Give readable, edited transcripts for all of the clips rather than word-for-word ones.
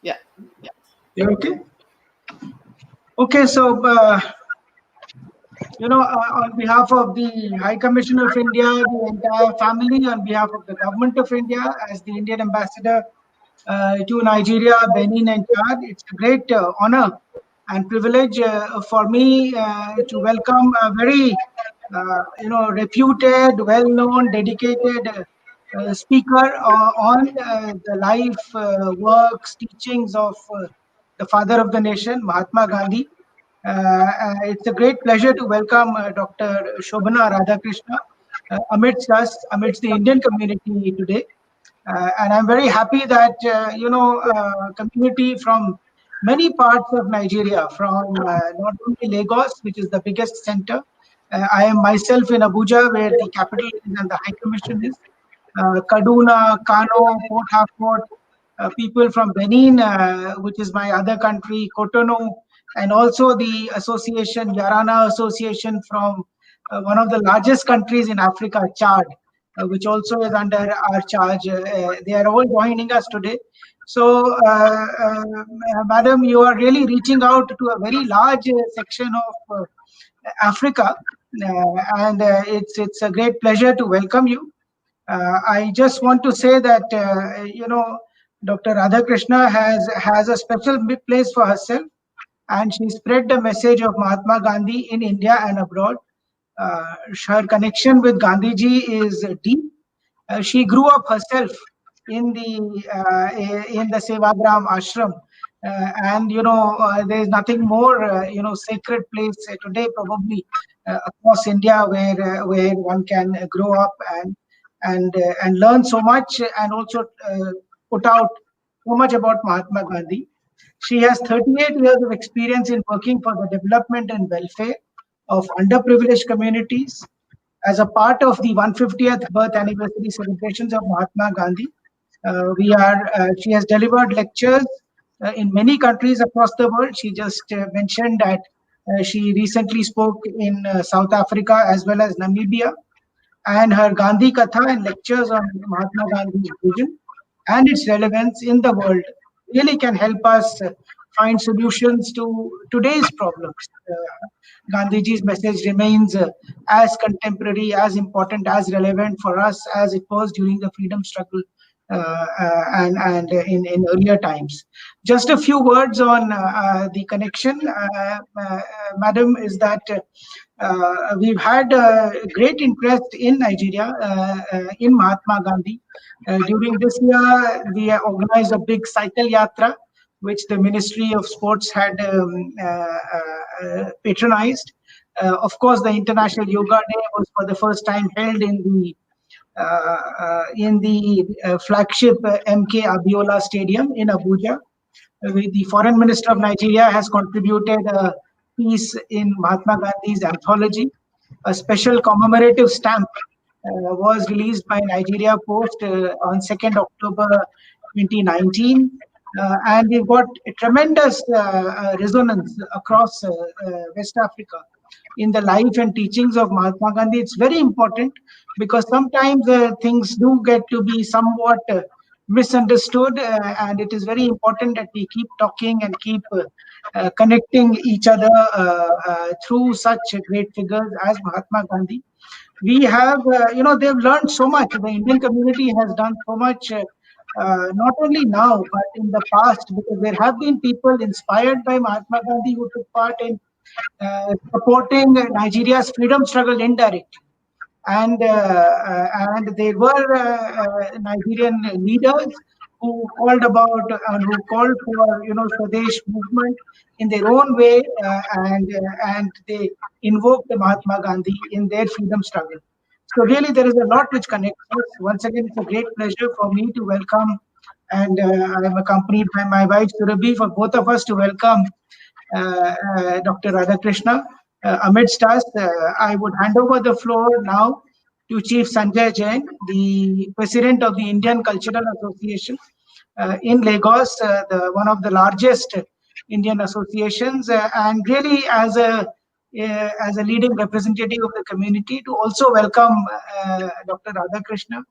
Yeah. You okay? Okay, so on behalf of the High Commissioner of India, the entire family, on behalf of the Government of India, as the Indian Ambassador to Nigeria, Benin, and Chad, it's a great honor and privilege for me to welcome a very, reputed, well-known, dedicated speaker on the life, works, teachings of the father of the nation, Mahatma Gandhi. It's a great pleasure to welcome Dr. Shobhana Radhakrishna amidst the Indian community today. And I'm very happy that, community from many parts of Nigeria, from not only Lagos, which is the biggest center. I am myself in Abuja, where the capital is and the High Commission is. Kaduna, Kano, Port Harcourt, people from Benin, which is my other country, Cotonou, and also the association, Yarana Association from one of the largest countries in Africa, Chad, which also is under our charge. They are all joining us today. So, Madam, you are really reaching out to a very large section of Africa, and it's a great pleasure to welcome you. I just want to say that Dr. Radhakrishna has a special place for herself, and she spread the message of Mahatma Gandhi in India and abroad. Her connection with Gandhiji is deep. She grew up herself in the Sevagram ashram, and there is nothing more sacred place today probably across India where one can grow up and learn so much, and also put out so much about Mahatma Gandhi. She has 38 years of experience in working for the development and welfare of underprivileged communities. As a part of the 150th birth anniversary celebrations of Mahatma Gandhi, she has delivered lectures in many countries across the world. She just mentioned that she recently spoke in South Africa as well as Namibia, and her Gandhi Katha and lectures on Mahatma Gandhi's vision and its relevance in the world really can help us find solutions to today's problems. Gandhiji's message remains as contemporary, as important, as relevant for us as it was during the freedom struggle and in earlier times. Just a few words on the connection, Madam, is that we've had great interest in Nigeria, in Mahatma Gandhi. During this year, we organized a big cycle yatra, which the Ministry of Sports had patronized. Of course, the International Yoga Day was for the first time held in the flagship MK Abiola Stadium in Abuja. The Foreign Minister of Nigeria has contributed a piece in Mahatma Gandhi's anthology. A special commemorative stamp was released by Nigeria Post on 2nd October 2019. And we've got a tremendous resonance across West Africa in the life and teachings of Mahatma Gandhi. It's very important because sometimes things do get to be somewhat misunderstood, and it is very important that we keep talking and keep connecting each other through such great figures as Mahatma Gandhi. We have, they've learned so much. The Indian community has done so much, not only now, but in the past, because there have been people inspired by Mahatma Gandhi who took part in supporting Nigeria's freedom struggle indirectly. And there were Nigerian leaders who called about and who called for Swadesh movement in their own way, and they invoked Mahatma Gandhi in their freedom struggle. So really, there is a lot which connects us. Once again, it's a great pleasure for me to welcome, and I am accompanied by my wife Surabhi, for both of us to welcome Dr. Radhakrishna amidst us. I would hand over the floor now to Chief Sanjay Jain, the President of the Indian Cultural Association in Lagos, one of the largest Indian associations, and really as a leading representative of the community, to also welcome Dr. Radhakrishna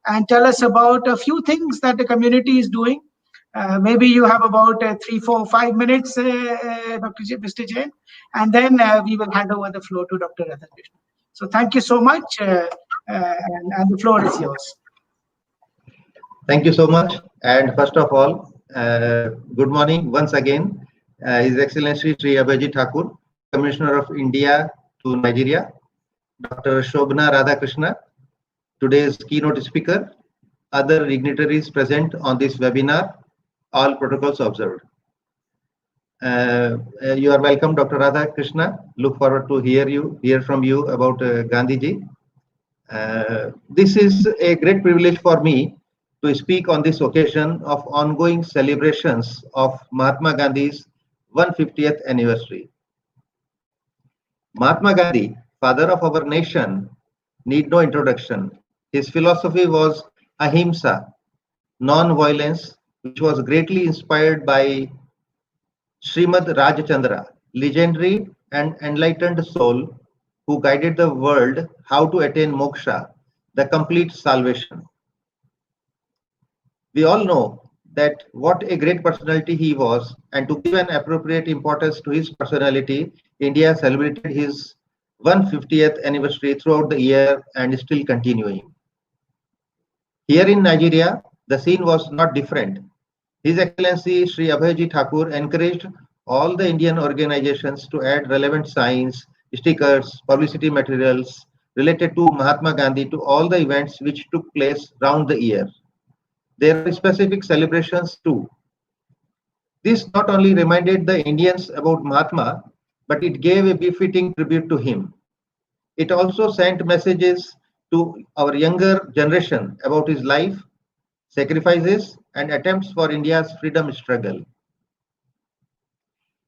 and tell us about a few things that the community is doing Maybe you have about 3, 4, 5 minutes, Mr. Jain, and then we will hand over the floor to Dr. Radhakrishna. So thank you so much, and the floor is yours. Thank you so much. And first of all, good morning once again, His Excellency Sri Abhijit Thakur, Commissioner of India to Nigeria, Dr. Shobhana Radhakrishna, today's keynote speaker, other dignitaries present on this webinar, all protocols observed. You are welcome, Dr. Radhakrishna. Look forward to hear from you about Gandhiji. This is a great privilege for me to speak on this occasion of ongoing celebrations of Mahatma Gandhi's 150th anniversary. Mahatma Gandhi, father of our nation, need no introduction. His philosophy was ahimsa, non-violence, which was greatly inspired by Srimad Rajchandra, legendary and enlightened soul who guided the world how to attain moksha, the complete salvation. We all know that what a great personality he was, and to give an appropriate importance to his personality, India celebrated his 150th anniversary throughout the year and is still continuing. Here in Nigeria, the scene was not different. His Excellency Sri Abhijit Thakur encouraged all the Indian organizations to add relevant signs, stickers, publicity materials related to Mahatma Gandhi to all the events which took place round the year. There are specific celebrations too. This not only reminded the Indians about Mahatma, but it gave a befitting tribute to him. It also sent messages to our younger generation about his life, sacrifices, and attempts for India's freedom struggle.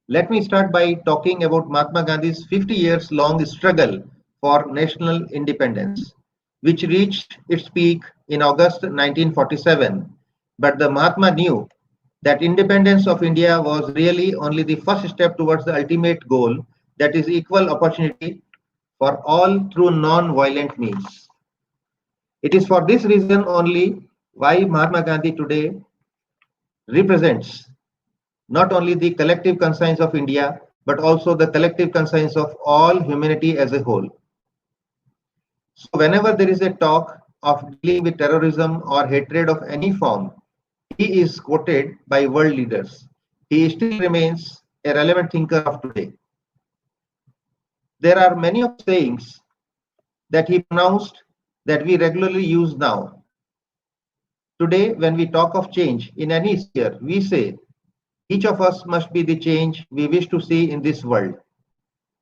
Let me start by talking about Mahatma Gandhi's 50 years long struggle for national independence, which reached its peak in August 1947. But the Mahatma knew that independence of India was really only the first step towards the ultimate goal, that is equal opportunity for all through non-violent means. It is for this reason only why Mahatma Gandhi today represents not only the collective conscience of India, but also the collective conscience of all humanity as a whole. So whenever there is a talk of dealing with terrorism or hatred of any form, he is quoted by world leaders. He still remains a relevant thinker of today. There are many of sayings that he pronounced that we regularly use now. Today, when we talk of change in any sphere, we say, each of us must be the change we wish to see in this world,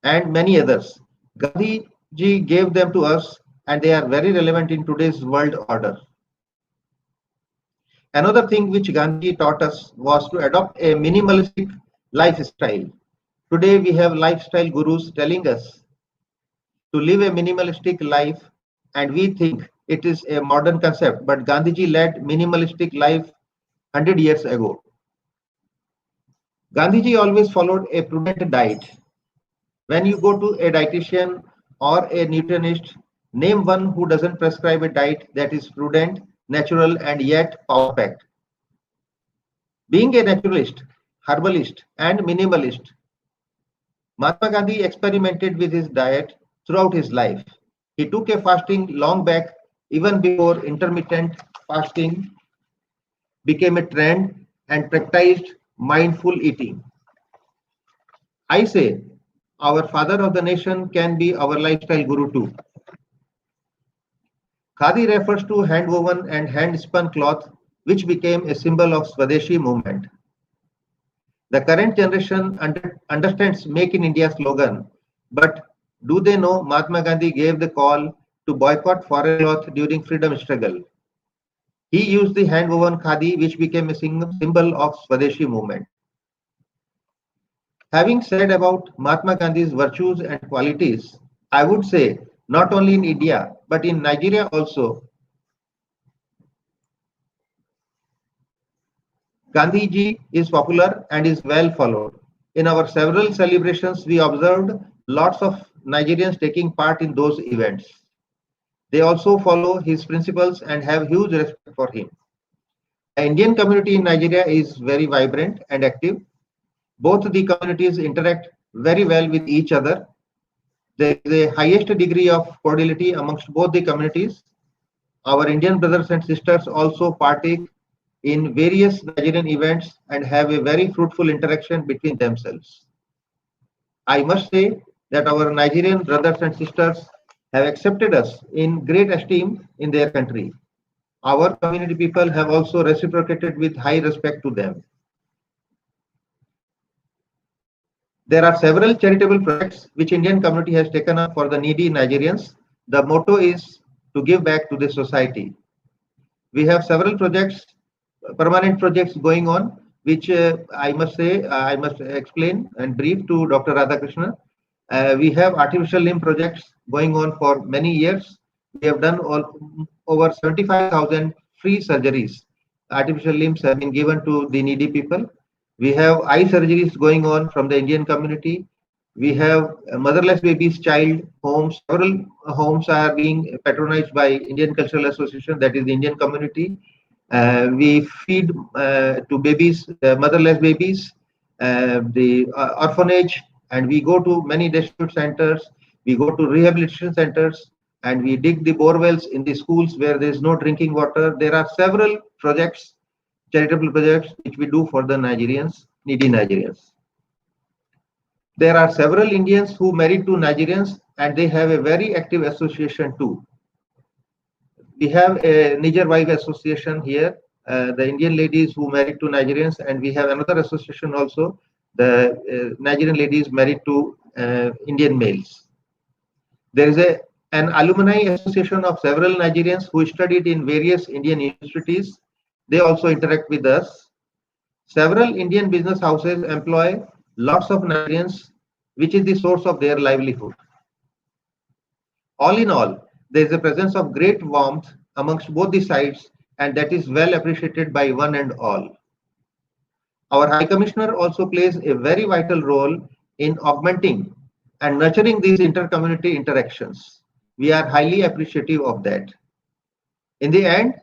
and many others. Gandhi ji gave them to us, and they are very relevant in today's world order. Another thing which Gandhi taught us was to adopt a minimalistic lifestyle. Today we have lifestyle gurus telling us to live a minimalistic life, and we think it is a modern concept, but Gandhiji led minimalistic life 100 years ago. Gandhiji always followed a prudent diet. When you go to a dietitian or a nutritionist, name one who doesn't prescribe a diet that is prudent, natural, and yet power-packed. Being a naturalist, herbalist, and minimalist, Mahatma Gandhi experimented with his diet throughout his life. He took a fasting long back, even before intermittent fasting became a trend, and practiced mindful eating. I say, our father of the nation can be our lifestyle guru too. Khadi refers to hand-woven and hand-spun cloth, which became a symbol of Swadeshi movement. The current generation understands Make in India slogan, but do they know Mahatma Gandhi gave the call to boycott foreign cloth during freedom struggle? He used the hand-woven khadi, which became a symbol of Swadeshi movement. Having said about Mahatma Gandhi's virtues and qualities, I would say not only in India, but in Nigeria also, Gandhiji is popular and is well followed. In our several celebrations, we observed lots of Nigerians taking part in those events. They also follow his principles and have huge respect for him. The Indian community in Nigeria is very vibrant and active. Both the communities interact very well with each other. There is a highest degree of cordiality amongst both the communities. Our Indian brothers and sisters also partake in various Nigerian events and have a very fruitful interaction between themselves. I must say that our Nigerian brothers and sisters have accepted us in great esteem in their country. Our community people have also reciprocated with high respect to them. There are several charitable projects which Indian community has taken up for the needy Nigerians. The motto is to give back to the society. We have several projects, permanent projects going on, which I must say, I must explain and brief to Dr. Radhakrishna. We have artificial limb projects going on for many years. We have done over 75,000 free surgeries. Artificial limbs have been given to the needy people. We have eye surgeries going on from the Indian community. We have motherless babies child homes. Several homes are being patronized by Indian Cultural Association, that is the Indian community. We feed to babies, motherless babies, the orphanage, and we go to many district centers. We go to rehabilitation centers, and we dig the bore wells in the schools where there is no drinking water. There are several projects, charitable projects, which we do for the Nigerians, needy Nigerians. There are several Indians who married to Nigerians, and they have a very active association too. We have a Niger Wife Association here, the Indian ladies who married to Nigerians, and we have another association also, the Nigerian ladies married to Indian males. There is an alumni association of several Nigerians who studied in various Indian universities. They also interact with us. Several Indian business houses employ lots of Nigerians, which is the source of their livelihood. All in all, there is a presence of great warmth amongst both the sides, and that is well appreciated by one and all. Our High Commissioner also plays a very vital role in augmenting and nurturing these inter-community interactions. We are highly appreciative of that. In the end,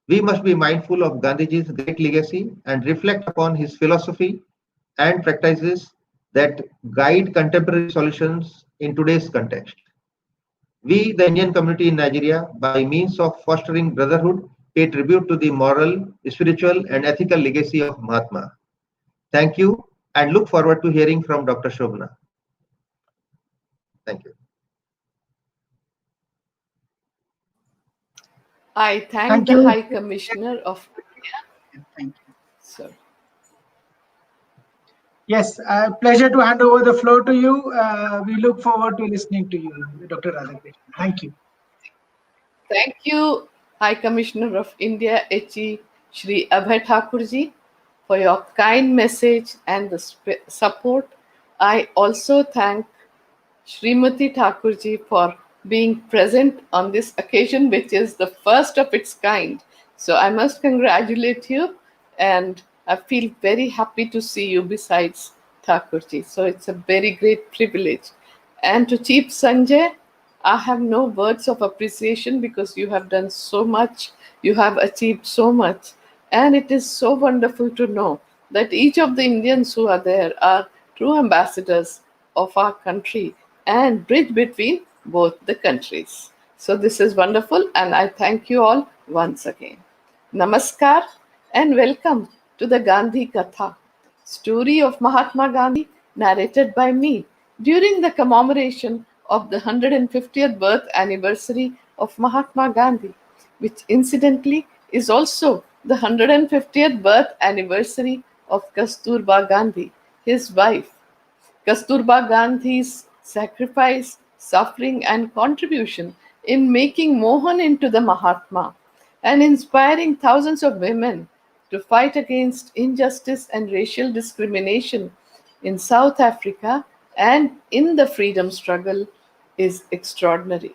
we must be mindful of Gandhiji's great legacy and reflect upon his philosophy and practices that guide contemporary solutions in today's context. We, the Indian community in Nigeria, by means of fostering brotherhood, pay tribute to the moral, spiritual, and ethical legacy of Mahatma. Thank you, and look forward to hearing from Dr. Shobhana. Thank you. I thank the High Commissioner of India. Thank you. Sir. Yes, pleasure to hand over the floor to you. We look forward to listening to you, Dr. Radhakrishnan. Thank you. Thank you, High Commissioner of India, H.E. Shri Abhay Thakurji, for your kind message and the support. I also thank Srimati Thakurji for being present on this occasion, which is the first of its kind. So I must congratulate you, and I feel very happy to see you besides Thakurji. So it's a very great privilege. And to Chief Sanjay, I have no words of appreciation because you have done so much, you have achieved so much. And it is so wonderful to know that each of the Indians who are there are true ambassadors of our country and bridge between both the countries. So this is wonderful, and I thank you all once again. Namaskar and welcome to the Gandhi Katha, story of Mahatma Gandhi narrated by me during the commemoration of the 150th birth anniversary of Mahatma Gandhi, which incidentally is also the 150th birth anniversary of Kasturba Gandhi, his wife. Kasturba Gandhi's sacrifice, suffering, and contribution in making Mohan into the Mahatma and inspiring thousands of women to fight against injustice and racial discrimination in South Africa and in the freedom struggle is extraordinary.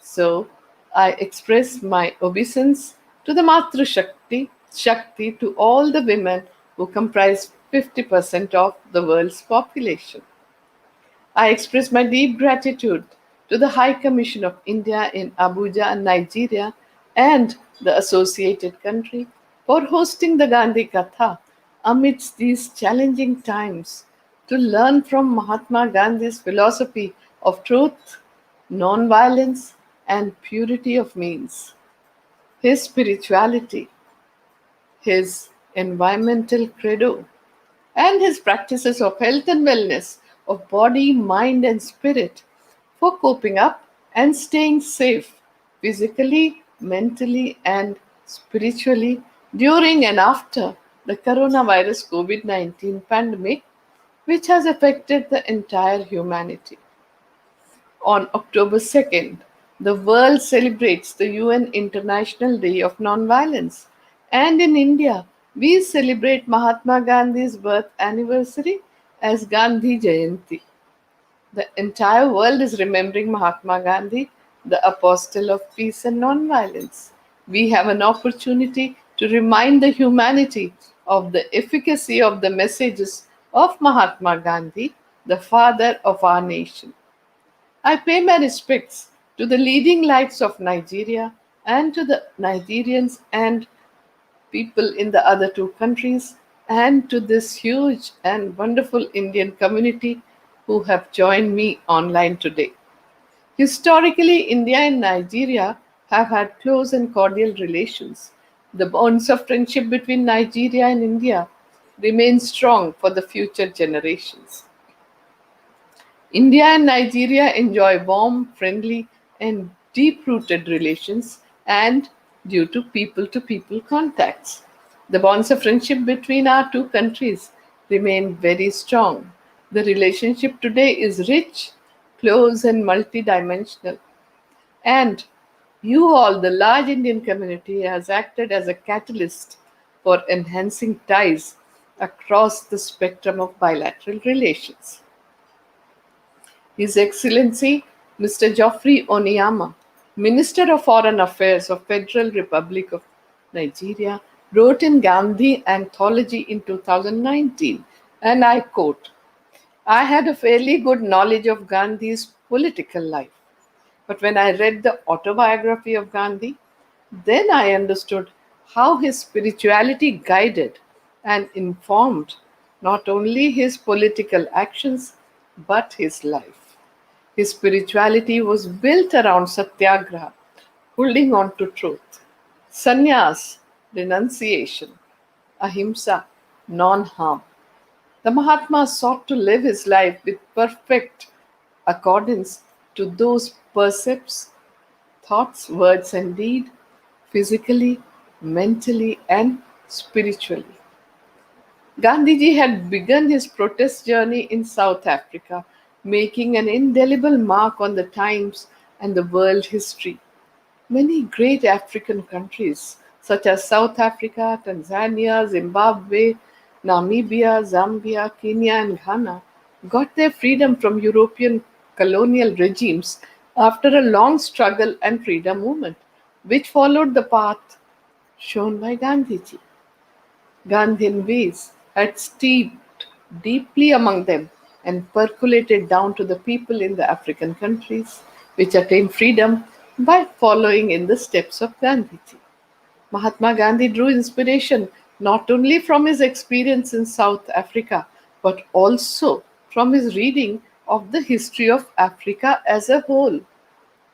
So I express my obeisance to the Matru Shakti to all the women who comprise 50% of the world's population. I express my deep gratitude to the High Commission of India in Abuja, Nigeria, and the associated country for hosting the Gandhi Katha amidst these challenging times to learn from Mahatma Gandhi's philosophy of truth, non-violence, and purity of means, his spirituality, his environmental credo, and his practices of health and wellness of body, mind, and spirit for coping up and staying safe physically, mentally, and spiritually during and after the coronavirus COVID 19 pandemic, which has affected the entire humanity. On October 2nd, the world celebrates the UN International Day of Nonviolence. And in India, we celebrate Mahatma Gandhi's birth anniversary as Gandhi Jayanti. The entire world is remembering Mahatma Gandhi, the apostle of peace and nonviolence. We have an opportunity to remind the humanity of the efficacy of the messages of Mahatma Gandhi, the father of our nation. I pay my respects to the leading lights of Nigeria and to the Nigerians and people in the other two countries and to this huge and wonderful Indian community who have joined me online today. Historically, India and Nigeria have had close and cordial relations. The bonds of friendship between Nigeria and India remain strong for the future generations. India and Nigeria enjoy warm, friendly, and deep rooted relations, and due to people contacts. The bonds of friendship between our two countries remain very strong. The relationship today is rich, close, and multidimensional. And you all, the large Indian community, has acted as a catalyst for enhancing ties across the spectrum of bilateral relations. His Excellency Mr. Geoffrey Oniyama, Minister of Foreign Affairs of Federal Republic of Nigeria, wrote in Gandhi Anthology in 2019, and I quote, I had a fairly good knowledge of Gandhi's political life, but when I read the autobiography of Gandhi, then I understood how his spirituality guided and informed not only his political actions but his life. His spirituality was built around satyagraha, holding on to truth, sannyas, renunciation, ahimsa, non harm. The Mahatma sought to live his life with perfect accordance to those precepts, thoughts, words, and deed, physically, mentally, and spiritually. Gandhiji had begun his protest journey in South Africa, making an indelible mark on the times and the world history. Many great African countries, such as South Africa, Tanzania, Zimbabwe, Namibia, Zambia, Kenya, and Ghana, got their freedom from European colonial regimes after a long struggle and freedom movement, which followed the path shown by Gandhiji. Gandhian ways had steeped deeply among them and percolated down to the people in the African countries, which attained freedom by following in the steps of Gandhiji. Mahatma Gandhi drew inspiration not only from his experience in South Africa, but also from his reading of the history of Africa as a whole.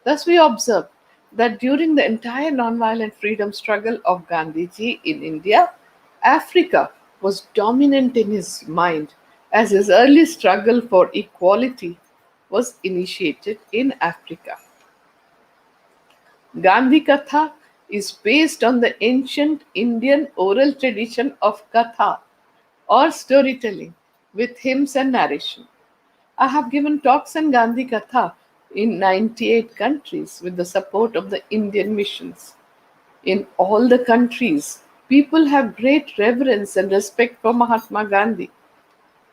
Thus, we observe that during the entire nonviolent freedom struggle of Gandhiji in India, Africa was dominant in his mind as his early struggle for equality was initiated in Africa. Gandhi Katha is based on the ancient Indian oral tradition of Katha or storytelling with hymns and narration. I have given talks on Gandhi Katha in 98 countries with the support of the Indian missions. In all the countries, people have great reverence and respect for Mahatma Gandhi.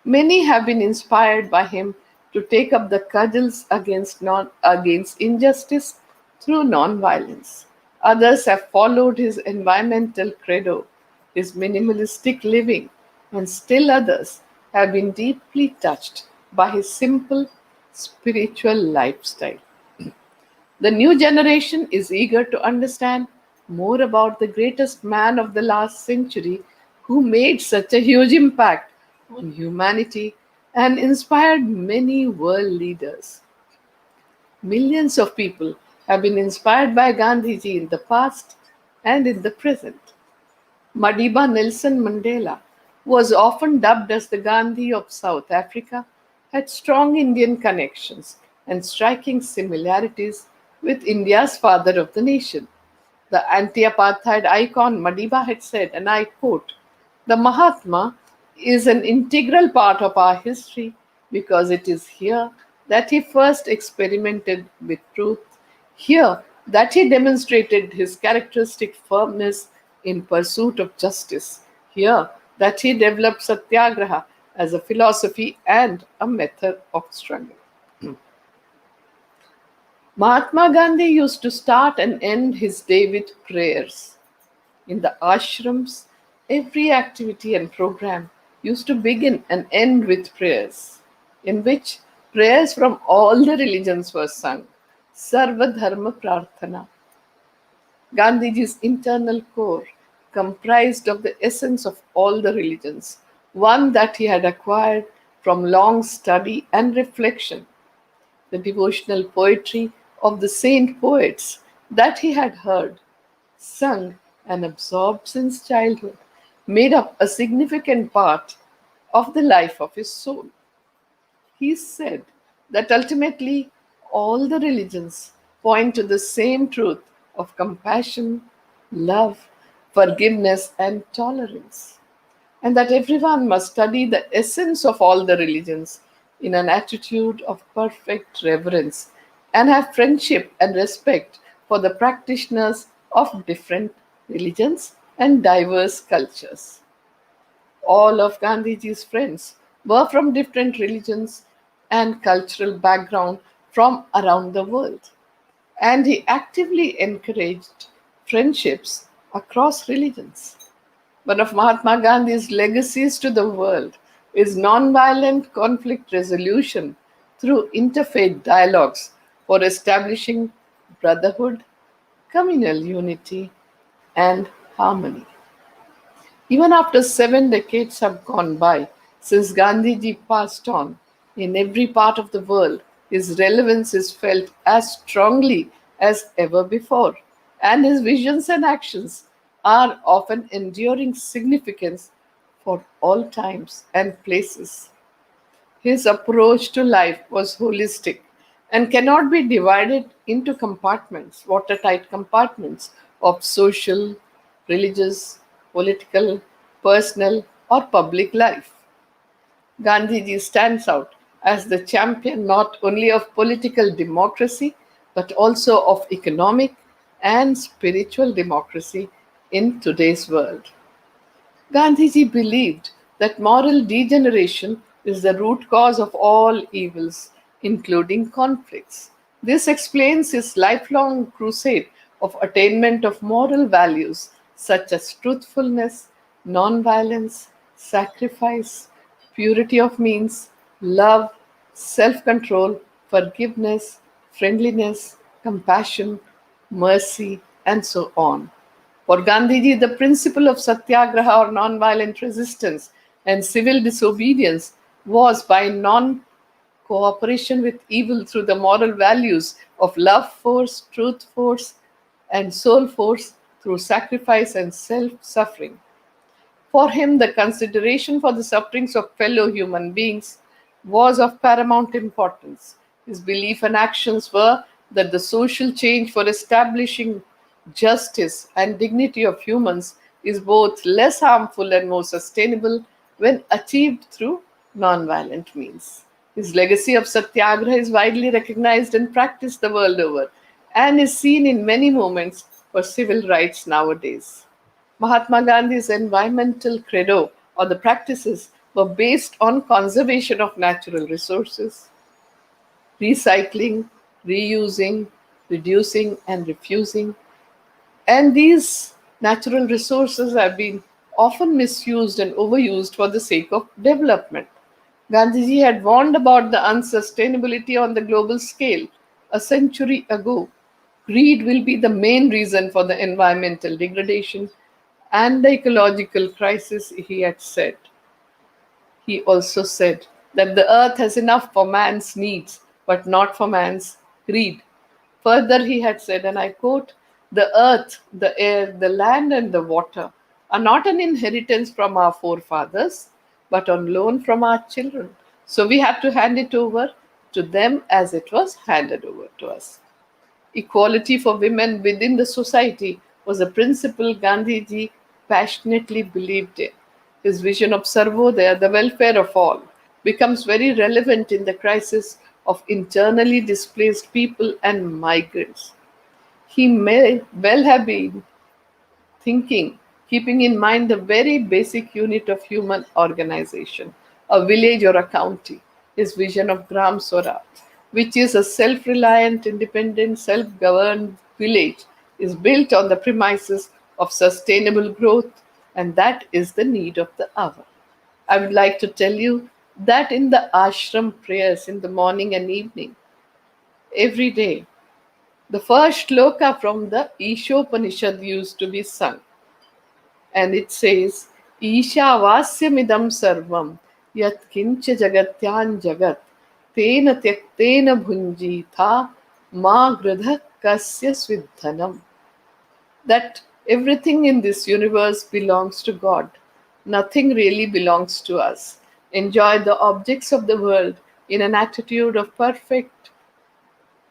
Many have been inspired by him to take up the cudgels against injustice through non-violence. Others have followed his environmental credo, his minimalistic living, and still others have been deeply touched by his simple spiritual lifestyle. The new generation is eager to understand more about the greatest man of the last century who made such a huge impact on humanity and inspired many world leaders. Millions of people have been inspired by Gandhiji in the past and in the present. Madiba Nelson Mandela, who was often dubbed as the Gandhi of South Africa, had strong Indian connections and striking similarities with India's father of the nation. The anti apartheid icon Madiba had said, and I quote, "The Mahatma is an integral part of our history because it is here that he first experimented with truth, here that he demonstrated his characteristic firmness in pursuit of justice, here that he developed satyagraha as a philosophy and a method of struggle." Mahatma Gandhi used to start and end his day with prayers. In the ashrams, every activity and program used to begin and end with prayers, in which prayers from all the religions were sung. Sarva Dharma Prarthana. Gandhiji's internal core comprised of the essence of all the religions, one that he had acquired from long study and reflection, the devotional poetry of the saint poets that he had heard, sung, and absorbed since childhood, made up a significant part of the life of his soul. He said that ultimately all the religions point to the same truth of compassion, love, forgiveness, and tolerance, and that everyone must study the essence of all the religions in an attitude of perfect reverence and have friendship and respect for the practitioners of different religions and diverse cultures. All of Gandhiji's friends were from different religions and cultural background from around the world, and he actively encouraged friendships across religions. One of Mahatma Gandhi's legacies to the world is nonviolent conflict resolution through interfaith dialogues for establishing brotherhood, communal unity, and harmony. Even after 7 decades have gone by since Gandhiji passed on, in every part of the world, his relevance is felt as strongly as ever before, and his visions and actions are of an enduring significance for all times and places. His approach to life was holistic and cannot be divided into compartments, watertight compartments of social, religious, political, personal, or public life. Gandhiji stands out as the champion not only of political democracy but also of economic and spiritual democracy in today's world. Gandhiji believed that moral degeneration is the root cause of all evils, including conflicts. This explains his lifelong crusade of attainment of moral values such as truthfulness, nonviolence, sacrifice, purity of means, love, self control, forgiveness, friendliness, compassion, mercy, and so on. For Gandhiji, the principle of satyagraha or non-violent resistance and civil disobedience was by non cooperation with evil through the moral values of love force, truth force, and soul force through sacrifice and self suffering. For him, the consideration for the sufferings of fellow human beings was of paramount importance. His belief and actions were that the social change for establishing justice and dignity of humans is both less harmful and more sustainable when achieved through nonviolent means. His legacy of satyagraha is widely recognized and practiced the world over and is seen in many movements for civil rights nowadays. Mahatma Gandhi's environmental credo or the practices were based on conservation of natural resources, recycling, reusing, reducing, and refusing. And these natural resources have been often misused and overused for the sake of development. Gandhiji had warned about the unsustainability on the global scale a century ago. Greed will be the main reason for the environmental degradation and the ecological crisis, he had said. He also said that the earth has enough for man's needs, but not for man's greed. Further, he had said, and I quote, the earth, the air, the land, and the water are not an inheritance from our forefathers, but on loan from our children. So we have to hand it over to them as it was handed over to us. Equality for women within the society was a principle Gandhiji passionately believed in. His vision of Sarvodaya, the welfare of all, becomes very relevant in the crisis of internally displaced people and migrants. He may well have been thinking, keeping in mind the very basic unit of human organization, a village or a county, his vision of Gram Swaraj, which is a self reliant, independent, self governed village, is built on the premises of sustainable growth, and that is the need of the hour. I would like to tell you that in the ashram prayers in the morning and evening, every day, the first shloka from the Ishopanishad used to be sung, and it says, Ishavasyamidam sarvam yat kincha jagatyan jagat tena tyaktena bhunjitha ma gradha kasya svidhanam. That everything in this universe belongs to God. Nothing really belongs to us. Enjoy the objects of the world in an attitude of perfect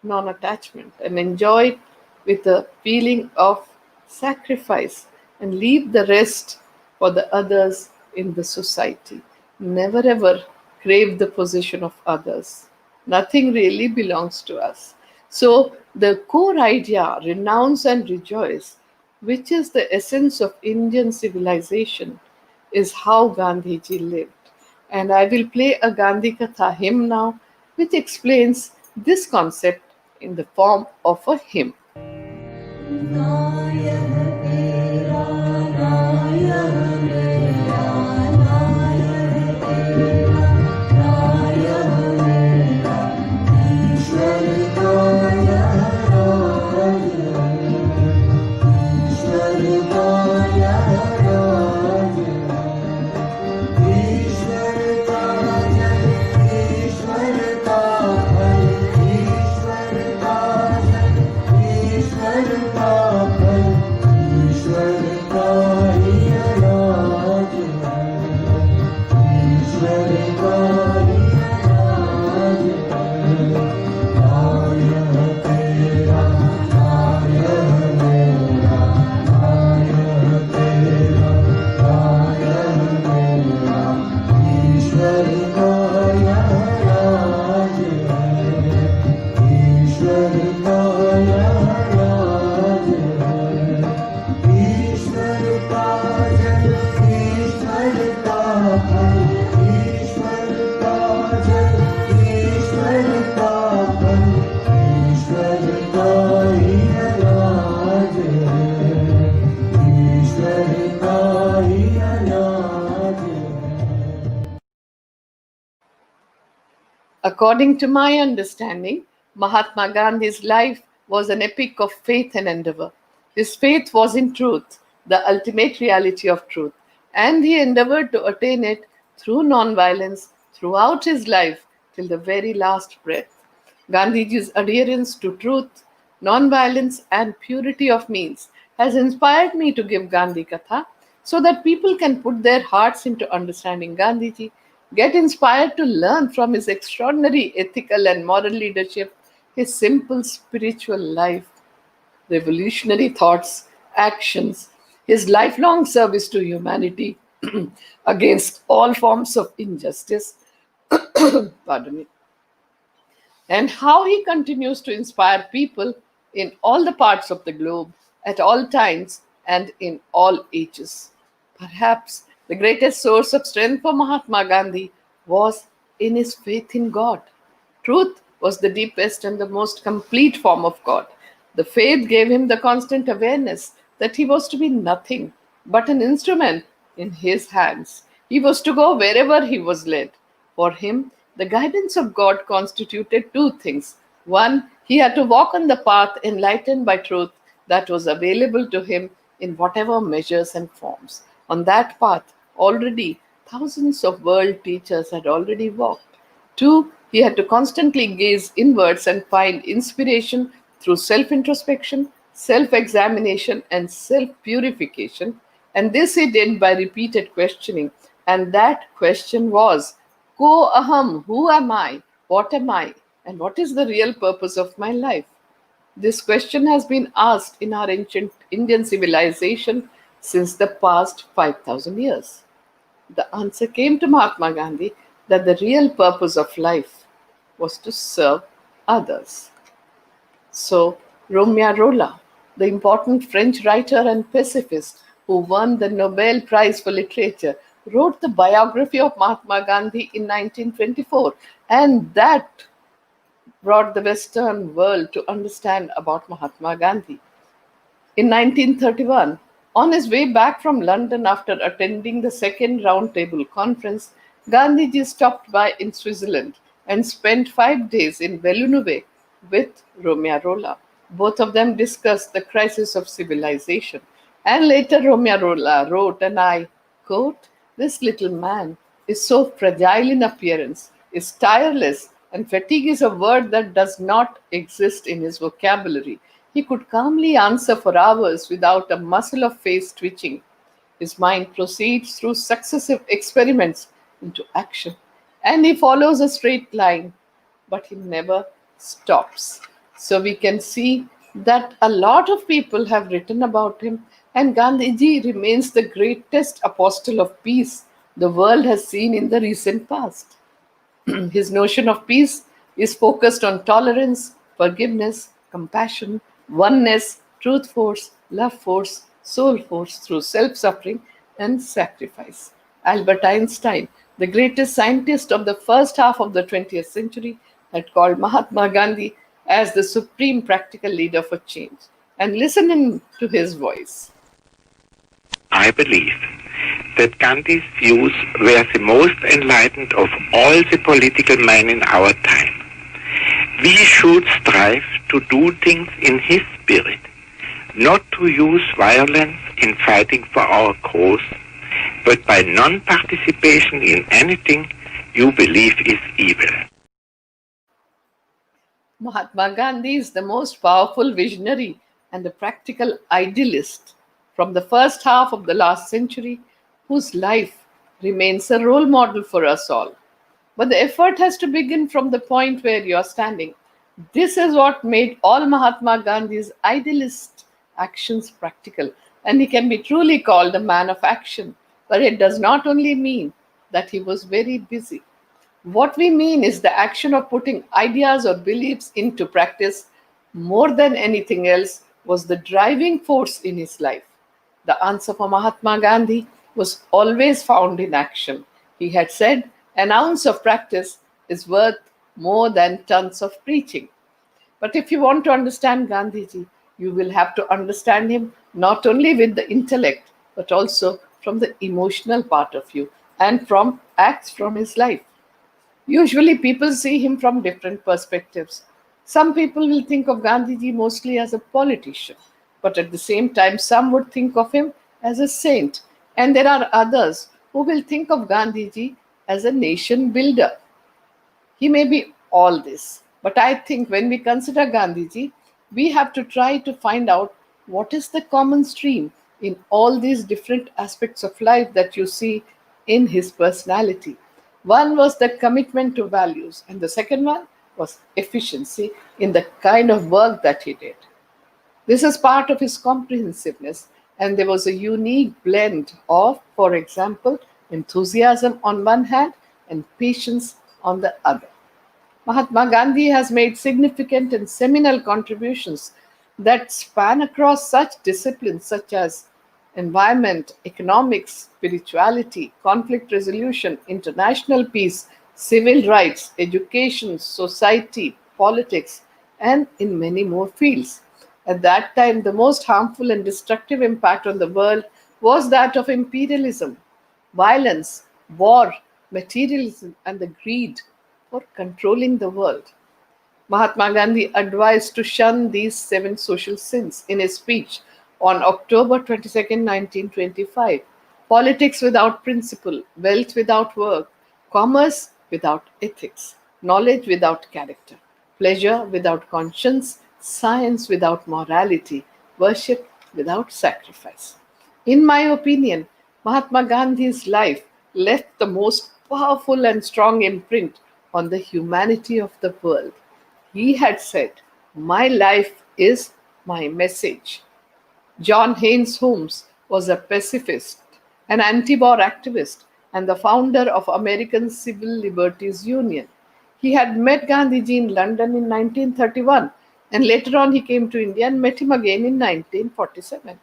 non attachment and enjoy it with a feeling of sacrifice and leave the rest for the others in the society. Never ever crave the position of others. Nothing really belongs to us. So, the core idea, renounce and rejoice, which is the essence of Indian civilization, is how Gandhiji lived. And I will play a Gandhi Katha hymn now, which explains this concept in the form of a hymn. According to my understanding, Mahatma Gandhi's life was an epic of faith and endeavor. His faith was in truth, the ultimate reality of truth, and he endeavored to attain it through non-violence throughout his life till the very last breath. Gandhiji's adherence to truth, non-violence, and purity of means has inspired me to give Gandhi Katha so that people can put their hearts into understanding Gandhiji, get inspired to learn from his extraordinary ethical and moral leadership, his simple spiritual life, revolutionary thoughts, actions, his lifelong service to humanity against all forms of injustice, pardon me, and how he continues to inspire people in all the parts of the globe, at all times, and in all ages. Perhaps the greatest source of strength for Mahatma Gandhi was in his faith in God. Truth was the deepest and the most complete form of God. The faith gave him the constant awareness that he was to be nothing but an instrument in his hands. He was to go wherever he was led. For him, the guidance of God constituted two things. One, He had to walk on the path enlightened by truth that was available to him in whatever measures and forms. On that path, already thousands of world teachers had already walked. Two, he had to constantly gaze inwards and find inspiration through self introspection, self examination, and self purification. And this he did by repeated questioning. And that question was, Ko aham, who am I? What am I? And what is the real purpose of my life? This question has been asked in our ancient Indian civilization since the past 5,000 years. The answer came to Mahatma Gandhi that the real purpose of life was to serve others. So, Romeo Rolla, the important French writer and pacifist who won the Nobel Prize for Literature, wrote the biography of Mahatma Gandhi in 1924, and that brought the Western world to understand about Mahatma Gandhi. In 1931, on his way back from London after attending the Second Roundtable Conference, Gandhiji stopped by in Switzerland and spent 5 days in Villeneuve with Romeo Rolla. Both of them discussed the crisis of civilization. And later, Romeo Rolla wrote, and I quote, "This little man is so fragile in appearance, is tireless, and fatigue is a word that does not exist in his vocabulary. He could calmly answer for hours without a muscle of face twitching. His mind proceeds through successive experiments into action, and he follows a straight line, but he never stops." So we can see that a lot of people have written about him, and Gandhiji remains the greatest apostle of peace the world has seen in the recent past. His notion of peace is focused on tolerance, forgiveness, compassion, oneness, truth force, love force, soul force through self suffering and sacrifice. Albert Einstein, the greatest scientist of the first half of the 20th century, had called Mahatma Gandhi as the supreme practical leader for change. And listen in to his voice. I believe that Gandhi's views were the most enlightened of all the political men in our time. We should strive to do things in his spirit, not to use violence in fighting for our cause, but by non-participation in anything you believe is evil. Mahatma Gandhi is the most powerful visionary and the practical idealist from the first half of the last century, whose life remains a role model for us all. But the effort has to begin from the point where you are standing. This is what made all Mahatma Gandhi's idealist actions practical, and he can be truly called a man of action. But it does not only mean that he was very busy. What we mean is the action of putting ideas or beliefs into practice more than anything else was the driving force in his life. The answer for Mahatma Gandhi was always found in action. He had said, "An ounce of practice is worth more than tons of preaching." But if you want to understand Gandhiji, you will have to understand him not only with the intellect, but also from the emotional part of you and from acts from his life. Usually, people see him from different perspectives. Some people will think of Gandhiji mostly as a politician, but at the same time, some would think of him as a saint. And there are others who will think of Gandhiji as a nation builder. He may be all this, but I think when we consider Gandhiji, we have to try to find out what is the common stream in all these different aspects of life that you see in his personality. One was the commitment to values, and the second one was efficiency in the kind of work that he did. This is part of his comprehensiveness, and there was a unique blend of, for example, enthusiasm on one hand and patience on the other. Mahatma Gandhi has made significant and seminal contributions that span across such disciplines such as environment, economics, spirituality, conflict resolution, international peace, civil rights, education, society, politics, and in many more fields. At that time, the most harmful and destructive impact on the world was that of imperialism, violence, war, materialism, and the greed for controlling the world. Mahatma Gandhi advised to shun these 7 social sins in his speech on October 22nd, 1925. Politics without principle, wealth without work, commerce without ethics, knowledge without character, pleasure without conscience, science without morality, worship without sacrifice. In my opinion, Mahatma Gandhi's life left the most powerful and strong imprint on the humanity of the world. He had said, "My life is my message." John Haynes Holmes was a pacifist, an anti war activist, and the founder of American Civil Liberties Union. He had met Gandhiji in London in 1931, and later on he came to India and met him again in 1947.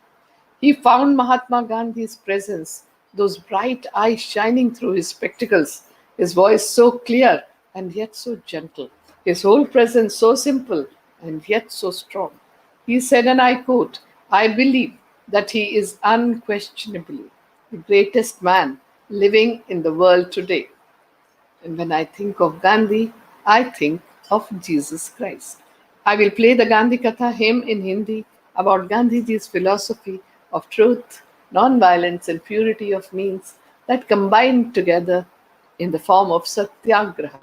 He found Mahatma Gandhi's presence, those bright eyes shining through his spectacles, his voice so clear and yet so gentle, his whole presence so simple and yet so strong. He said, and I quote, "I believe that he is unquestionably the greatest man living in the world today. And when I think of Gandhi, I think of Jesus Christ." I will play the Gandhi Katha hymn in Hindi about Gandhiji's philosophy of truth, non-violence, and purity of means that combined together in the form of Satyagraha.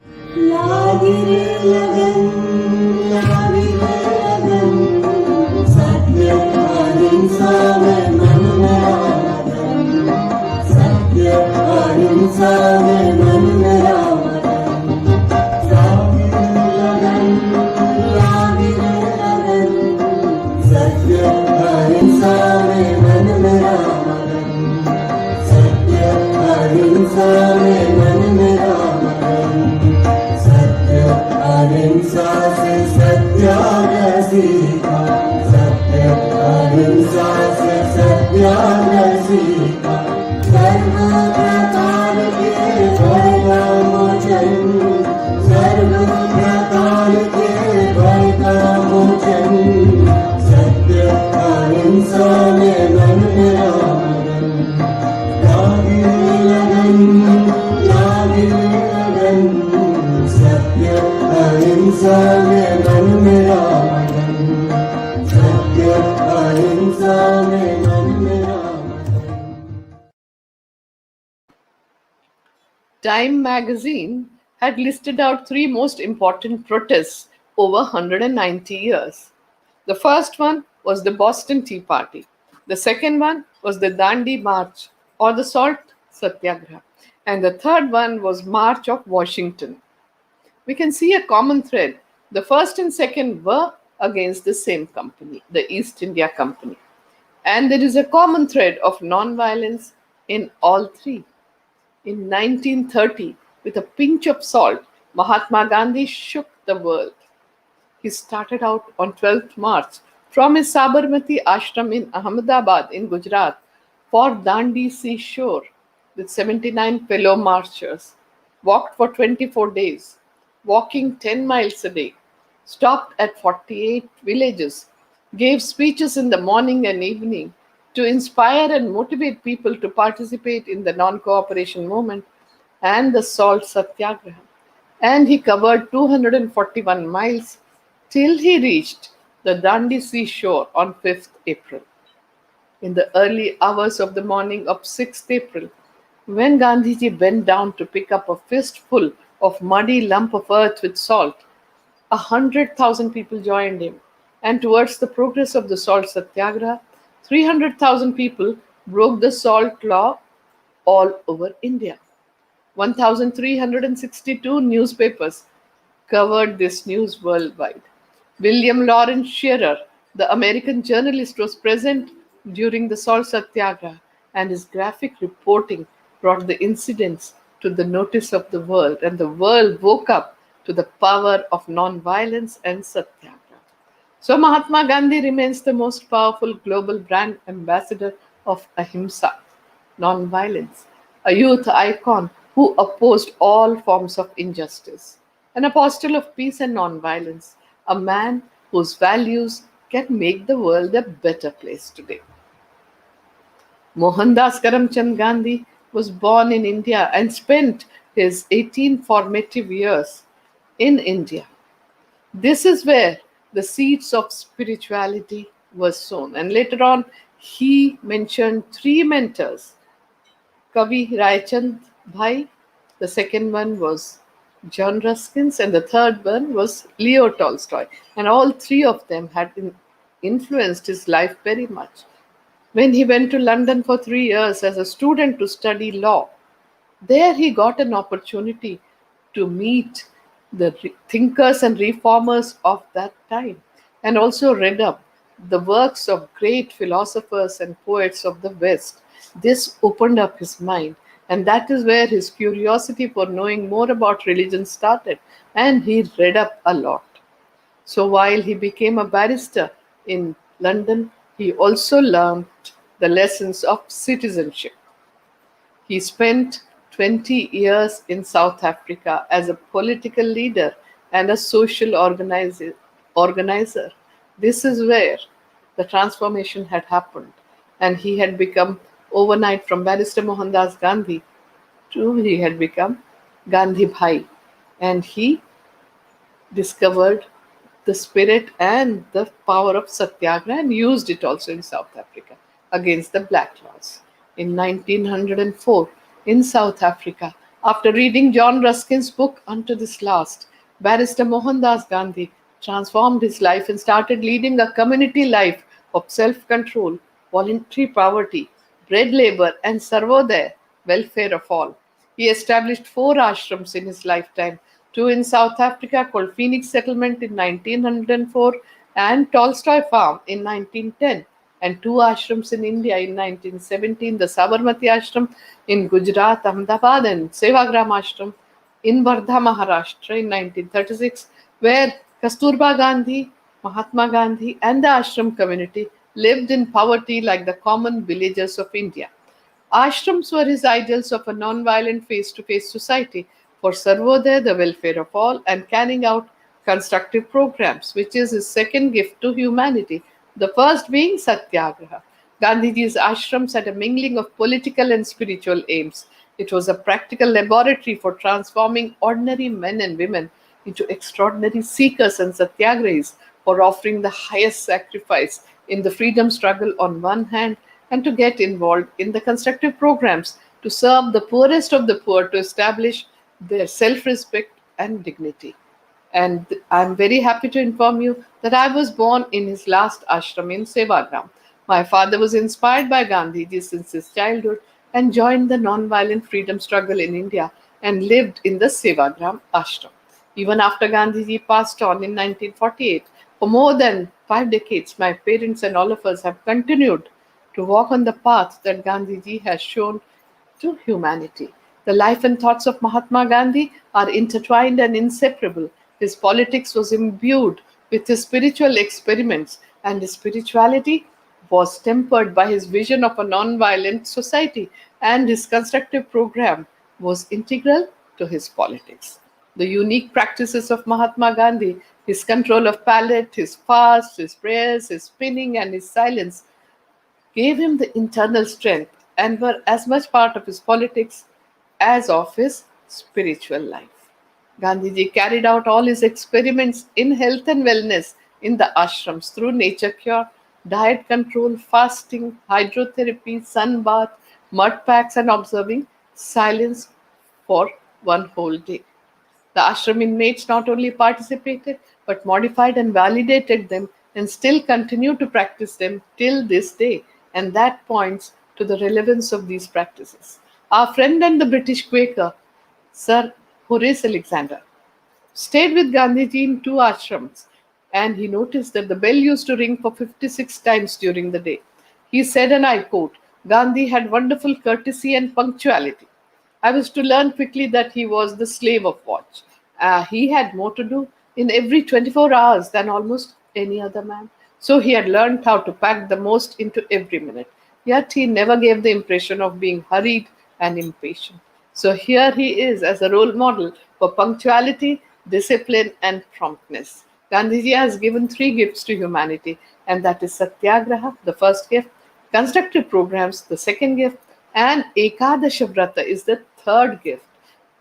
Time magazine had listed out 3 most important protests over 190 years. The first one was the Boston Tea Party. The second one was the Dandi March or the Salt Satyagraha. And the third one was March of Washington. We can see a common thread. The first and second were against the same company, the East India Company. And there is a common thread of non-violence in all three. In 1930, with a pinch of salt, Mahatma Gandhi shook the world. He started out on 12th March from his Sabarmati ashram in Ahmedabad in Gujarat for Dandi seashore with 79 fellow marchers, walked for 24 days, walking 10 miles a day, stopped at 48 villages, gave speeches in the morning and evening to inspire and motivate people to participate in the non-cooperation movement and the salt satyagraha. And he covered 241 miles till he reached the Dandi seashore on 5th April. In the early hours of the morning of 6th April, when Gandhiji bent down to pick up a fistful of muddy lump of earth with salt, 100,000 people joined him. And towards the progress of the salt satyagraha, 300,000 people broke the salt law all over India. 1,362 newspapers covered this news worldwide. William Lawrence Shearer, the American journalist, was present during the Salt Satyagraha, and his graphic reporting brought the incidents to the notice of the world, and the world woke up to the power of non-violence and satyagraha. So Mahatma Gandhi remains the most powerful global brand ambassador of ahimsa, non-violence, a youth icon who opposed all forms of injustice, an apostle of peace and non-violence, a man whose values can make the world a better place today. Mohandas Karamchand Gandhi was born in India and spent his 18 formative years in India. This is where the seeds of spirituality were sown. And later on, he mentioned three mentors: Kavi Raichand Bhai, the second one was John Ruskin, and the third one was Leo Tolstoy. And all three of them had influenced his life very much. When he went to London for 3 years as a student to study law, there he got an opportunity to meet the thinkers and reformers of that time, and also read up the works of great philosophers and poets of the West. This opened up his mind, and that is where his curiosity for knowing more about religion started, and he read up a lot. So while he became a barrister in London, he also learned the lessons of citizenship. He spent 20 years in South Africa as a political leader and a social organizer. This is where the transformation had happened, and he had become overnight from Barrister Mohandas Gandhi to he had become Gandhi Bhai, and he discovered the spirit and the power of satyagraha and used it also in South Africa against the black laws. In 1904, in South Africa, after reading John Ruskin's book Unto This Last, Barrister Mohandas Gandhi transformed his life and started leading a community life of self control, voluntary poverty, bread labor, and Sarvodaya, welfare of all. He established four ashrams in his lifetime: two in South Africa called Phoenix Settlement in 1904 and Tolstoy Farm in 1910, and two ashrams in India in 1917, the Sabarmati Ashram in Gujarat, Ahmedabad, and Sevagram Ashram in Wardha, Maharashtra in 1936, where Kasturba Gandhi, Mahatma Gandhi, and the ashram community lived in poverty like the common villagers of India. Ashrams were his ideals of a non-violent face-to-face society for Sarvodaya, the welfare of all, and carrying out constructive programs, which is his second gift to humanity, the first being Satyagraha. Gandhiji's ashrams had a mingling of political and spiritual aims. It was a practical laboratory for transforming ordinary men and women into extraordinary seekers and satyagrahis, for offering the highest sacrifice in the freedom struggle on one hand, and to get involved in the constructive programs to serve the poorest of the poor, to establish their self respect and dignity. And I'm very happy to inform you that I was born in his last ashram in Sevagram. My father was inspired by Gandhiji since his childhood and joined the non-violent freedom struggle in India and lived in the Sevagram ashram. Even after Gandhiji passed on in 1948, for more than 5 decades, my parents and all of us have continued to walk on the path that Gandhiji has shown to humanity. The life and thoughts of Mahatma Gandhi are intertwined and inseparable. His politics was imbued with his spiritual experiments, and his spirituality was tempered by his vision of a non-violent society, and his constructive program was integral to his politics. The unique practices of Mahatma Gandhi, his control of palate, his fast, his prayers, his spinning, and his silence, gave him the internal strength and were as much part of his politics as of his spiritual life. Gandhiji carried out all his experiments in health and wellness in the ashrams through nature cure, diet control, fasting, hydrotherapy, sun bath, mud packs, and observing silence for one whole day. The ashram inmates not only participated but modified and validated them and still continue to practice them till this day, and that points to the relevance of these practices. Our friend and the British Quaker, Sir Horace Alexander, stayed with Gandhiji in two ashrams, and he noticed that the bell used to ring for 56 times during the day. He said, and I quote, Gandhi had wonderful courtesy and punctuality. I was to learn quickly that he was the slave of watch. He had more to do in every 24 hours than almost any other man. So he had learned how to pack the most into every minute. Yet he never gave the impression of being hurried and impatient. So here he is as a role model for punctuality, discipline, and promptness. Gandhiji has given three gifts to humanity, and that is Satyagraha, the first gift, constructive programs, the second gift, and Ekadasha Vrata is the third gift,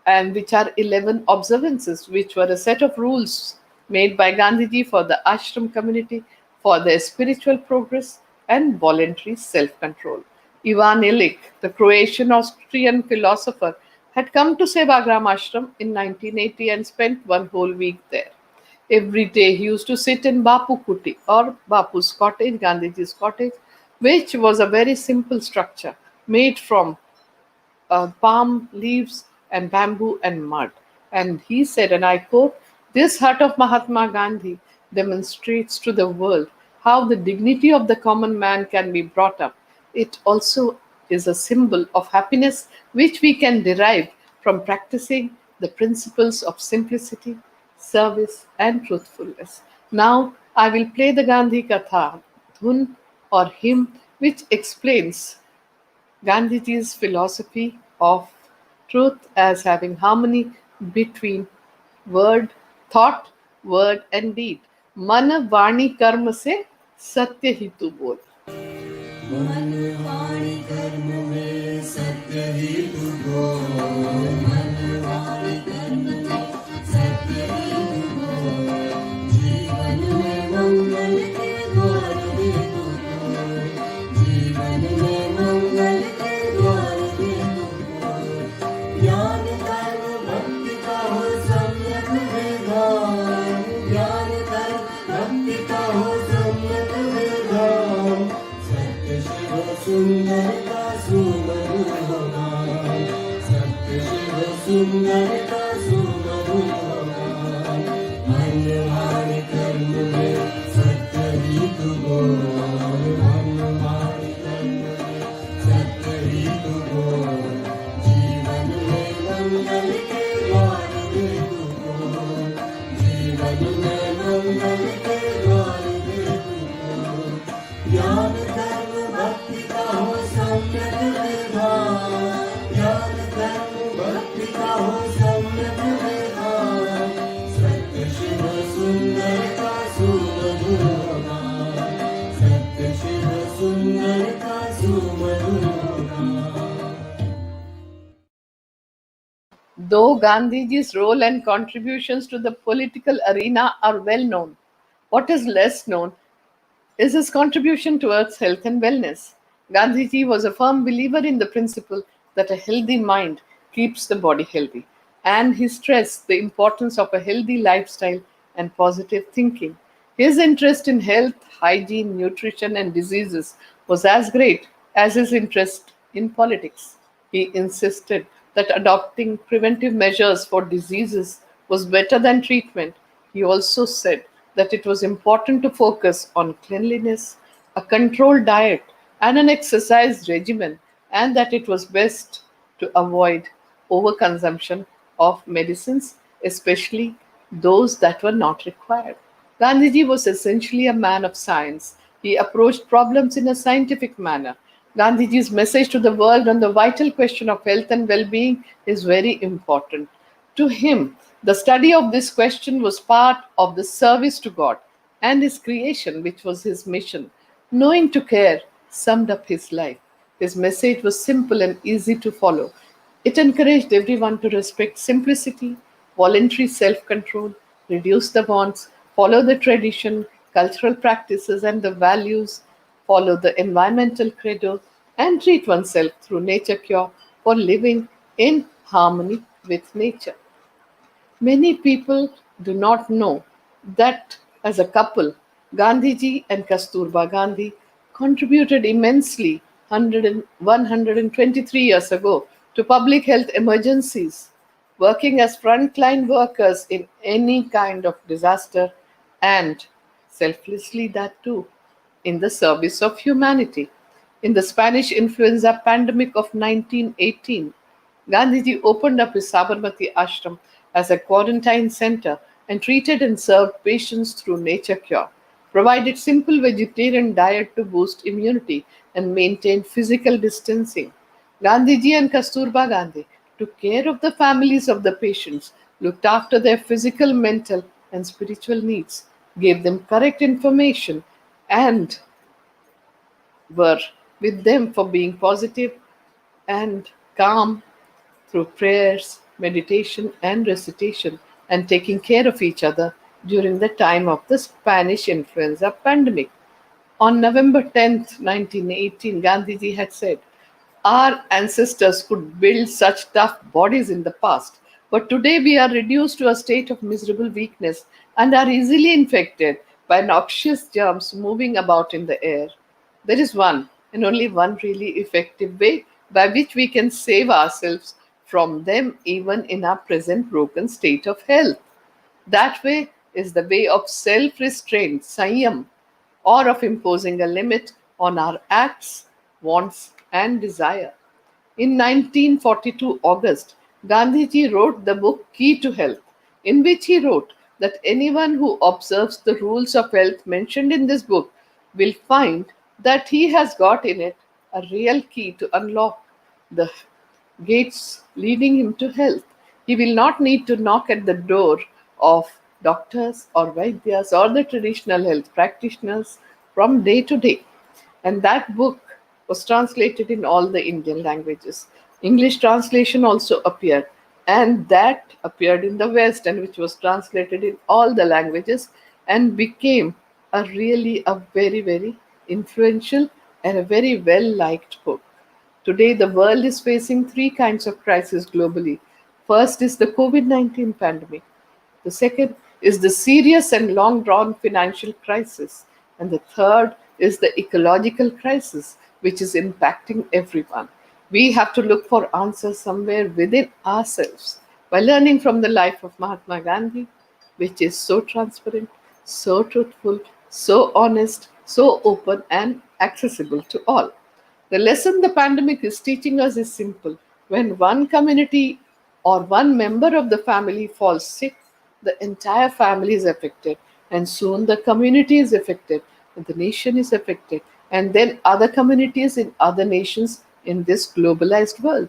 and which are 11 observances, which were a set of rules made by Gandhiji for the ashram community for their spiritual progress and voluntary self-control. Ivan Illich, the Croatian-Austrian philosopher, had come to Sevagram ashram in 1980 and spent one whole week there. Every day he used to sit in Bapu Kuti or Bapu's cottage, Gandhiji's cottage, which was a very simple structure made from palm leaves and bamboo and mud. And he said, and I quote, "This hut of Mahatma Gandhi demonstrates to the world how the dignity of the common man can be brought up. It also is a symbol of happiness which we can derive from practicing the principles of simplicity, service, and truthfulness." Now I will play the Gandhi Katha, dhun or hymn, which explains Gandhiji's philosophy of truth as having harmony between word, thought, word and deed. मन वाणी कर्म से सत्य ही तू बोल. मन वाणी कर्म में सत्य ही तू बोल, मन वाणी कर्म में सत्य ही तू बोल, जीवन में मंगल के द्वार दे तू बोल, जीवन में मंगल के द्वार दे तू बोल, ज्ञान कर्म भक्ति का हो सम्यक विधान, ज्ञान कर्म भक्ति का हो सम्यक विधान, सत्य शिव सुंदर का सुमधुर भगवान, सत्य शिव सुंदर का सुमधुर भगवान, मन वाणी कर्म में सत्य ही तू बोल, मन वाणी कर्म में सत्य ही तू बोल, जीवन में मंगल के द्वार दे तू बोल, जीवन में मंगल के द्वार दे तू बोल, ज्ञान कर्म भक्ति का हो सम्यक विधान, ज्ञान कर्म भक्ति का हो सम्यक विधान, सत्य शिव सुंदर का सुमधुर भगवान, सत्य शिव सुंदर का सुमधुर भगवान. Though Gandhiji's role and contributions to the political arena are well known, what is less known is his contribution towards health and wellness. Gandhiji was a firm believer in the principle that a healthy mind keeps the body healthy, and he stressed the importance of a healthy lifestyle and positive thinking. His interest in health, hygiene, nutrition, and diseases was as great as his interest in politics. He insisted that adopting preventive measures for diseases was better than treatment. He also said that it was important to focus on cleanliness, a controlled diet, and an exercise regimen, and that it was best to avoid overconsumption of medicines, especially those that were not required. Gandhiji was essentially a man of science. He approached problems in a scientific manner. Gandhiji's message to the world on the vital question of health and well being is very important. To him, the study of this question was part of the service to God and his creation, which was his mission. Knowing to care summed up his life. His message was simple and easy to follow. It encouraged everyone to respect simplicity, voluntary self control, reduce the wants, follow the tradition, cultural practices, and the values, follow the environmental credo, and treat oneself through nature cure for living in harmony with nature. Many people do not know that as a couple, Gandhiji and Kasturba Gandhi contributed immensely 123 years ago to public health emergencies, working as frontline workers in any kind of disaster and selflessly that too in the service of humanity. In the Spanish influenza pandemic of 1918, Gandhiji opened up his Sabarmati ashram as a quarantine center and treated and served patients through nature cure, provided simple vegetarian diet to boost immunity and maintain physical distancing. Gandhiji and Kasturba Gandhi took care of the families of the patients, looked after their physical, mental, and spiritual needs, gave them correct information, and were with them for being positive and calm through prayers, meditation, and recitation, and taking care of each other during the time of the Spanish influenza pandemic. On November 10th, 1918, Gandhiji had said, our ancestors could build such tough bodies in the past, but today we are reduced to a state of miserable weakness and are easily infected by noxious germs moving about in the air. There is one, and only one really effective way by which we can save ourselves from them even in our present broken state of health. That way is the way of self restraint, Sanyam, or of imposing a limit on our acts, wants, and desire. In 1942 August, Gandhiji wrote the book Key to Health, in which he wrote that anyone who observes the rules of health mentioned in this book will find that he has got in it a real key to unlock the gates leading him to health. He will not need to knock at the door of doctors or Vaidyas or the traditional health practitioners from day to day. And that book was translated in all the Indian languages. English translation also appeared, and that appeared in the West, and which was translated in all the languages and became a very, very influential and a very well liked book. Today, the world is facing three kinds of crises globally. First is the COVID 19 pandemic. The second is the serious and long drawn financial crisis. And the third is the ecological crisis, which is impacting everyone. We have to look for answers somewhere within ourselves by learning from the life of Mahatma Gandhi, which is so transparent, so truthful, so honest, so open, and accessible to all. The lesson the pandemic is teaching us is simple. When one community or one member of the family falls sick, the entire family is affected, and soon the community is affected, and the nation is affected, and then other communities in other nations in this globalized world.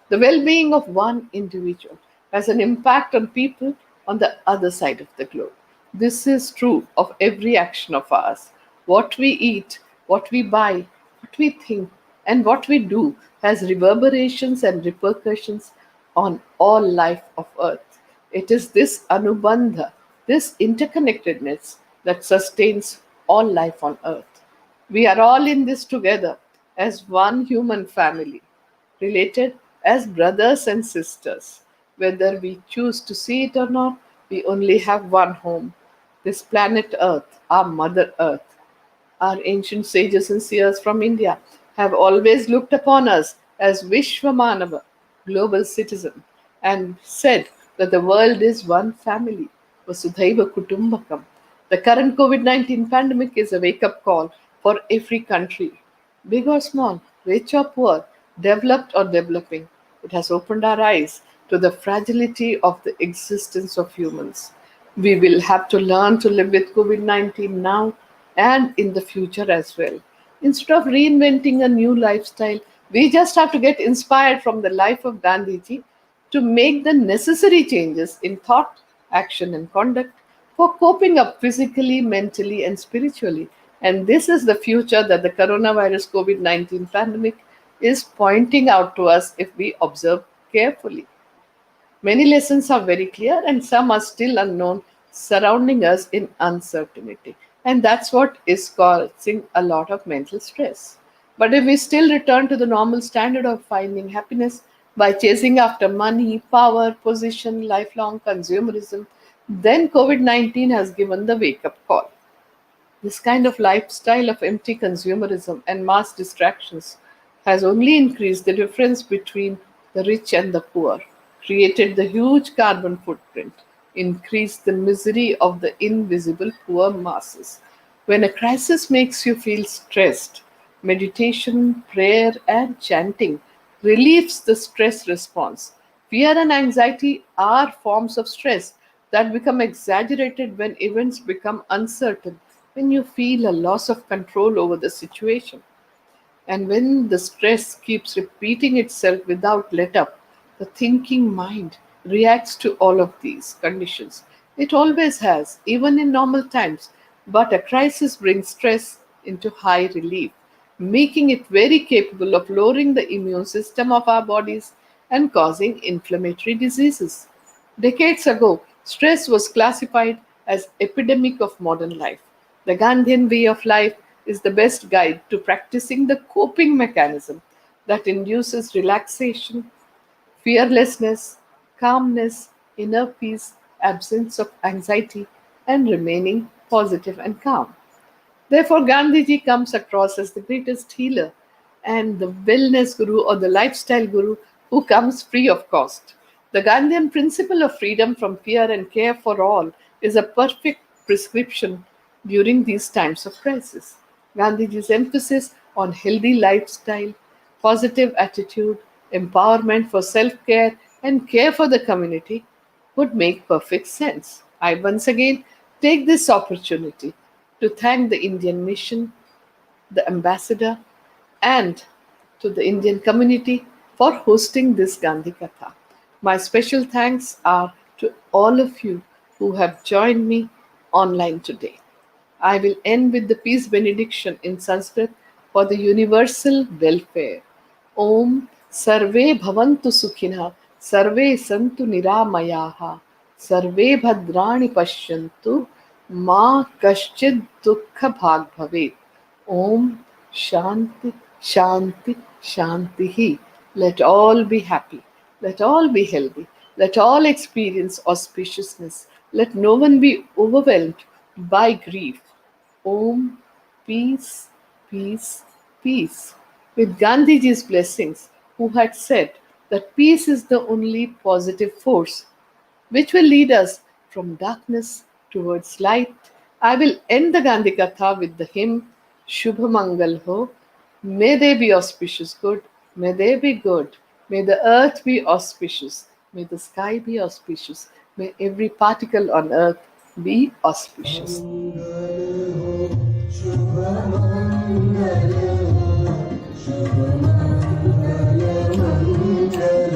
The well being of one individual has an impact on people on the other side of the globe. This is true of every action of ours. What we eat, what we buy, what we think, and what we do has reverberations and repercussions on all life of earth. It is this anubandha, this interconnectedness that sustains all life on earth. We are all in this together as one human family, related as brothers and sisters. Whether we choose to see it or not, we only have one home, this planet Earth, our Mother Earth. Our ancient sages and seers from India have always looked upon us as Vishwamanava, global citizen, and said that the world is one family, Vasudhaiva Kutumbakam. The current COVID 19 pandemic is a wake up call for every country, big or small, rich or poor, developed or developing. It has opened our eyes to the fragility of the existence of humans. We will have to learn to live with COVID 19 now and in the future as well. Instead of reinventing a new lifestyle, we just have to get inspired from the life of Gandhiji to make the necessary changes in thought, action, and conduct for coping up physically, mentally, and spiritually. And this is the future that the coronavirus COVID 19 pandemic is pointing out to us if we observe carefully. Many lessons are very clear, and some are still unknown, surrounding us in uncertainty. And that's what is causing a lot of mental stress. But if we still return to the normal standard of finding happiness by chasing after money, power, position, lifelong consumerism, then COVID 19 has given the wake up call. This kind of lifestyle of empty consumerism and mass distractions has only increased the difference between the rich and the poor, created the huge carbon footprint, increased the misery of the invisible poor masses. When a crisis makes you feel stressed, meditation, prayer, and chanting relieves the stress response. Fear and anxiety are forms of stress that become exaggerated when events become uncertain, when you feel a loss of control over the situation. And when the stress keeps repeating itself without let up, the thinking mind reacts to all of these conditions. It always has, even in normal times. But a crisis brings stress into high relief, making it very capable of lowering the immune system of our bodies and causing inflammatory diseases. Decades ago, stress was classified as epidemic of modern life. The Gandhian way of life is the best guide to practicing the coping mechanism that induces relaxation, fearlessness, calmness, inner peace, absence of anxiety, and remaining positive and calm. Therefore, Gandhiji comes across as the greatest healer and the wellness guru or the lifestyle guru who comes free of cost. The Gandhian principle of freedom from fear and care for all is a perfect prescription during these times of crisis. Gandhiji's emphasis on healthy lifestyle, positive attitude, empowerment for self care, and care for the community would make perfect sense. I once again take this opportunity to thank the Indian mission, the ambassador, and to the Indian community for hosting this Gandhi Katha. My special thanks are to all of you who have joined me online today. I will end with the peace benediction in Sanskrit for the universal welfare. Om Sarve Bhavantu Sukhina Sarve Santu Niramayaha Sarve Bhadrani Pashyantu Ma Kaschid Dukha Bhag Bhavet. Om Shanti Shanti Shanti. Let all be happy. Let all be healthy. Let all experience auspiciousness. Let no one be overwhelmed by grief. Om, peace, peace, peace. With Gandhiji's blessings, who had said that peace is the only positive force which will lead us from darkness towards light, I will end the Gandhi Katha with the hymn Shubha Mangal Ho. May they be auspicious good, may they be good, may the earth be auspicious, may the sky be auspicious, may every particle on earth be auspicious. मंगल हो शुभ मंगल हो शुभ मंगल मंगल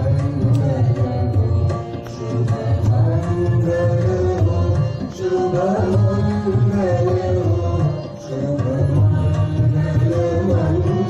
मंगल हो शुभ मंगल हो शुभ मंगल हो शुभ मंगल मंगल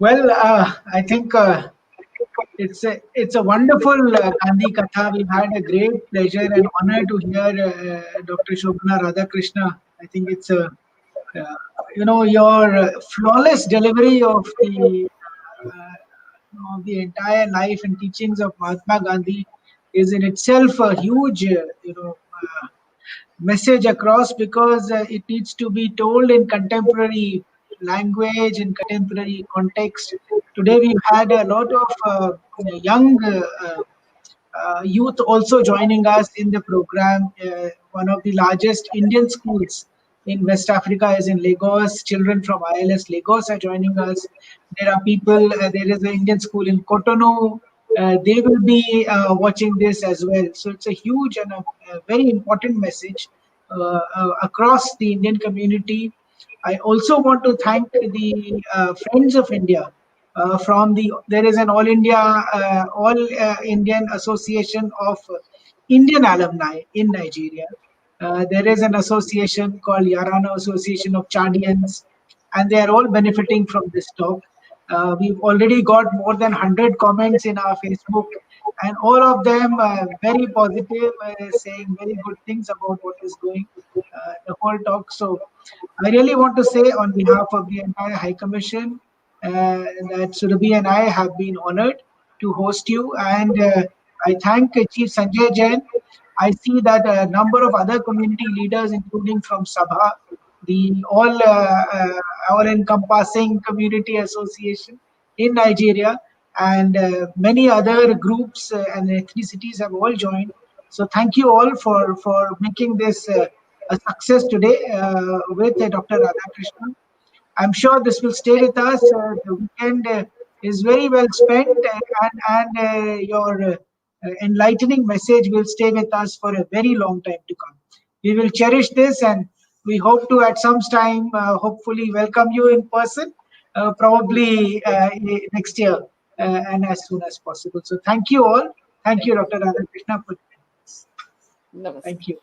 Well, I think it's a wonderful Gandhi Katha. We've had a great pleasure and honor to hear Dr. Shobhana Radhakrishna. I think it's a your flawless delivery of the entire life and teachings of Mahatma Gandhi is in itself a huge message across, because it needs to be told in contemporary language, in contemporary context. Today we've had a lot of young youth also joining us in the program. One of the largest Indian schools in West Africa is in Lagos. Children from ILS Lagos are joining us. There are people, there is an Indian school in Cotonou. they will be watching this as well. So it's a huge and a very important message across the Indian community. I also want to thank the Friends of India from there is an all Indian Association of Indian Alumni in Nigeria. There is an association called Yarana Association of Chadians, and they are all benefiting from this talk. We've already got more than 100 comments in our Facebook, and all of them very positive, saying very good things about what is going the whole talk. So I really want to say on behalf of the entire High Commission that Surabhi and I have been honored to host you, and I thank Chief Sanjay Jain. I see that a number of other community leaders, including from Sabha, the all-encompassing community association in Nigeria, and many other groups and ethnicities have all joined. So thank you all for making this a success today with Dr. Radhakrishna. I'm sure this will stay with us. The weekend is very well spent, and your enlightening message will stay with us for a very long time to come. We will cherish this, and we hope to, at some time, hopefully, welcome you in person, probably next year, and as soon as possible. So, thank you all. Thank you, Dr. Radhakrishna, for joining us. Namaste. Thank you.